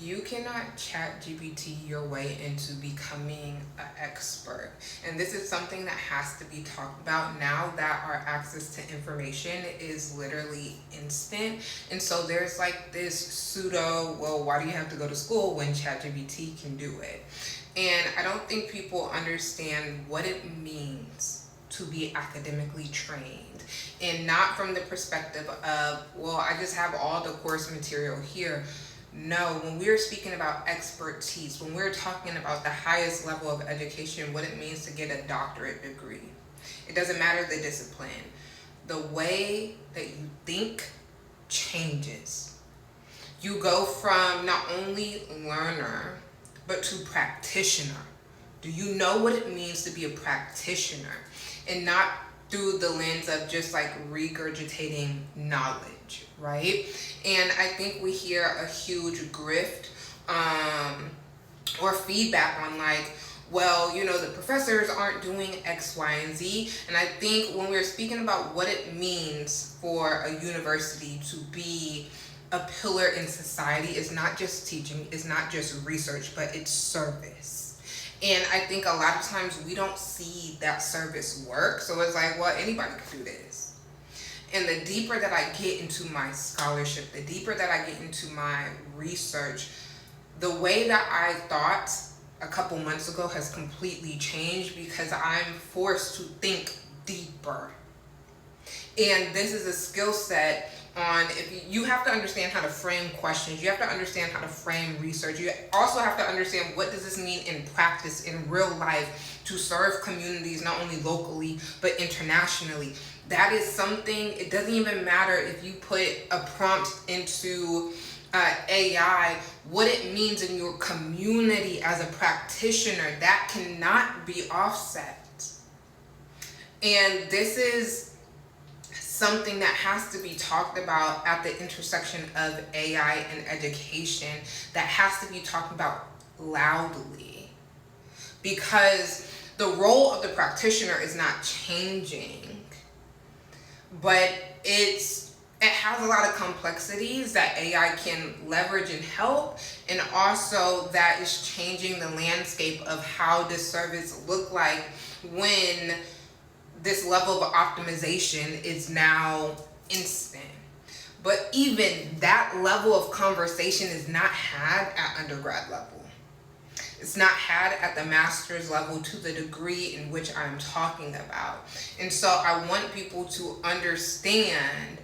You cannot chat GPT your way into becoming an expert. And this is something that has to be talked about now that our access to information is literally instant. And so there's like this pseudo, well, why do you have to go to school when ChatGPT can do it? And I don't think people understand what it means to be academically trained, and not from the perspective of, well, I just have all the course material here. No, when we're speaking about expertise, when we're talking about the highest level of education, what it means to get a doctorate degree, it doesn't matter the discipline. The way that you think changes. You go from not only learner, but to practitioner. Do you know what it means to be a practitioner? And not through the lens of just like regurgitating knowledge, right? And I think we hear a huge grift or feedback on like, well, you know, the professors aren't doing X, Y, and Z. And I think when we're speaking about what it means for a university to be a pillar in society, is not just teaching, it's not just research, but it's service. And I think a lot of times we don't see that service work. So it's like, well, anybody can do this. And the deeper that I get into my scholarship, the deeper that I get into my research, the way that I thought a couple months ago has completely changed, because I'm forced to think deeper. And this is a skill set on, if you have to understand how to frame questions, you have to understand how to frame research, you also have to understand what does this mean in practice, in real life, to serve communities not only locally but internationally. That is something, it doesn't even matter if you put a prompt into AI, what it means in your community as a practitioner, that cannot be offset. And this is something that has to be talked about at the intersection of AI and education, that has to be talked about loudly, because the role of the practitioner is not changing, but it has a lot of complexities that AI can leverage and help, and also that is changing the landscape of how this service look like when this level of optimization is now instant. But even that level of conversation is not had at undergrad level. It's not had at the master's level to the degree in which I'm talking about. And so I want people to understand